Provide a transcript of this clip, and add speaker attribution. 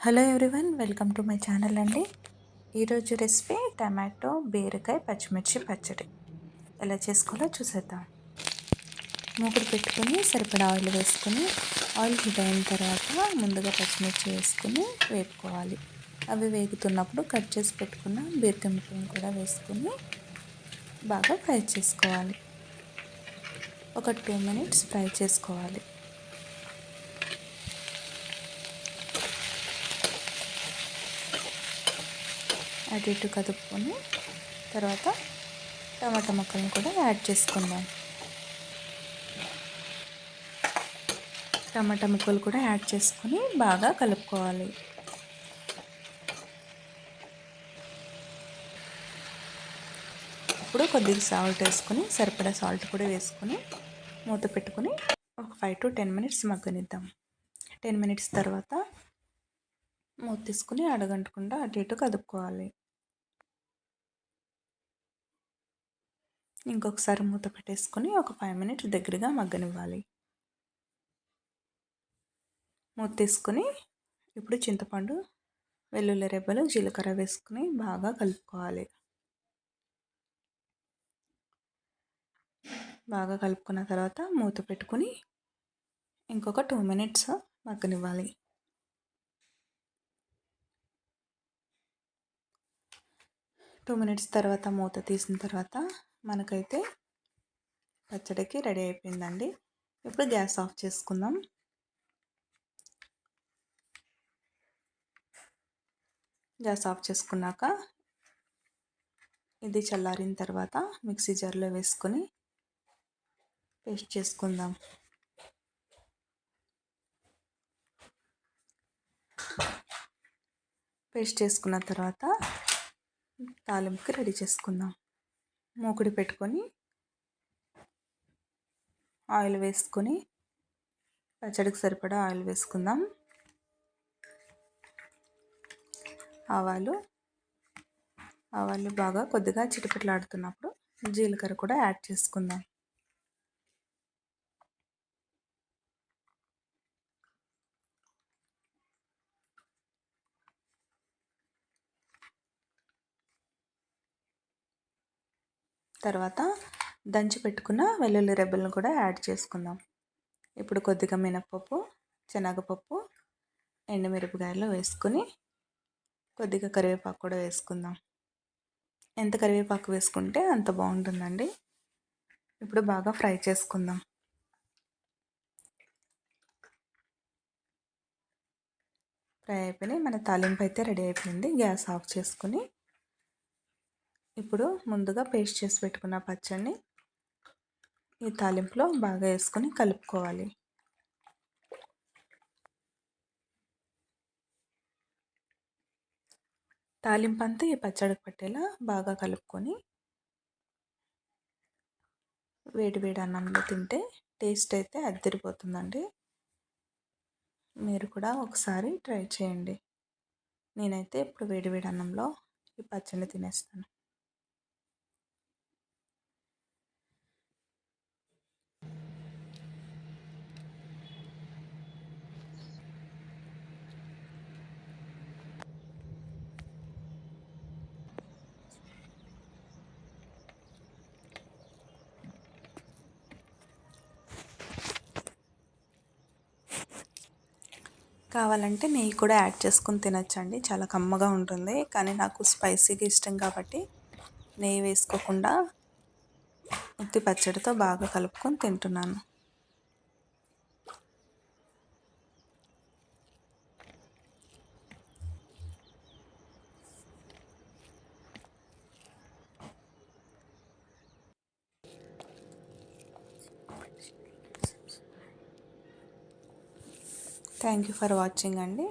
Speaker 1: Hello everyone, welcome to my channel అండి. ఈరోజు recipe tomato బీరకాయ పచ్చిమిర్చి పచ్చడి. ఎలా చేసుకోవాలో చూసేద్దాం. మూకుడు పెట్టుకొని సరిపడా ఆయిల్ వేసుకొని, ఆయిల్ హీట్ అయిన తర్వాత ముందుగా పచ్చిమిర్చి వేసుకొని వేపుకోవాలి. అవి వేగుతున్నప్పుడు కట్ చేసి పెట్టుకున్న బీరకాయ ముక్కలను కూడా వేసుకొని బాగా ఫ్రై చేసుకోవాలి. ఒక 2 మినిట్స్ ఫ్రై చేసుకోవాలి. అటు ఇటు కదుపుకొని తర్వాత టమాటా ముక్కలను కూడా యాడ్ చేసుకుందాం. టమాటా ముక్కలు కూడా యాడ్ చేసుకొని బాగా కలుపుకోవాలి. ఇప్పుడు కొద్దిగా సాల్ట్ వేసుకొని, సరిపడా సాల్ట్ కూడా వేసుకొని మూత పెట్టుకొని ఒక 5 to 10 మినిట్స్ మగ్గనిద్దాం. 10 మినిట్స్ తర్వాత మూత తీసుకుని అడగంటకుండా అటు ఇటు కదుపుకోవాలి. ఇంకొకసారి మూత పెట్టేసుకొని ఒక 5 మినిట్స్ దగ్గరగా మగ్గనివ్వాలి. మూత తీసుకొని ఇప్పుడు చింతపండు, వెల్లుల్లి రెబ్బలు, జీలకర్ర వేసుకుని బాగా కలుపుకోవాలి. బాగా కలుపుకున్న తర్వాత మూత పెట్టుకుని ఇంకొక 2 మినిట్స్ మగ్గనివ్వాలి. 2 మినిట్స్ తర్వాత మూత తీసిన తర్వాత మనకైతే పచ్చడికి రెడీ అయిపోయిందండి. ఇప్పుడు గ్యాస్ ఆఫ్ చేసుకుందాం. గ్యాస్ ఆఫ్ చేసుకున్నాక ఇది చల్లారిన తర్వాత మిక్సీ జార్లో వేసుకొని పేస్ట్ చేసుకుందాం. పేస్ట్ చేసుకున్న తర్వాత తాలింపుకి రెడీ చేసుకుందాం. మూకుడి పెట్టుకొని ఆయిల్ వేసుకొని పచ్చడికి సరిపడా ఆయిల్ వేసుకుందాం. ఆవాలు బాగా కొద్దిగా చిటపటలాడుతున్నప్పుడు జీలకర్ర కూడా యాడ్ చేసుకుందాం. తర్వాత దంచి పెట్టుకున్న వెల్లుల్లి రెబ్బలను కూడా యాడ్ చేసుకుందాం. ఇప్పుడు కొద్దిగా మినపప్పు, శనగపప్పు, ఎండుమిరపకాయలు వేసుకొని కొద్దిగా కరివేపాకు కూడా వేసుకుందాం. ఎంత కరివేపాకు వేసుకుంటే అంత బాగుంటుందండి. ఇప్పుడు బాగా ఫ్రై చేసుకుందాం. ఫ్రై అయిపోయి మన తాలింపు అయితే రెడీ అయిపోయింది. గ్యాస్ ఆఫ్ చేసుకుని ఇప్పుడు ముందుగా పేస్ట్ చేసి పెట్టుకున్న పచ్చడిని ఈ తాలింపులో బాగా వేసుకొని కలుపుకోవాలి. తాలింపు అంతా ఈ పచ్చడికి పట్టేలా బాగా కలుపుకొని వేడి వేడి అన్నంలో తింటే టేస్ట్ అయితే అద్దరిపోతుందండి. మీరు కూడా ఒకసారి ట్రై చేయండి. నేనైతే ఇప్పుడు వేడి వేడి అన్నంలో ఈ పచ్చడిని తినేస్తాను. కావాలంటే నెయ్యి కూడా యాడ్ చేసుకుని తినచ్చండి. చాలా కమ్మగా ఉంటుంది. కానీ నాకు స్పైసీగా ఇష్టం కాబట్టి నెయ్యి వేసుకోకుండా ఉత్తి పచ్చడితో బాగా కలుపుకొని తింటున్నాను. థ్యాంక్ యూ ఫర్ వాచింగ్ అండి.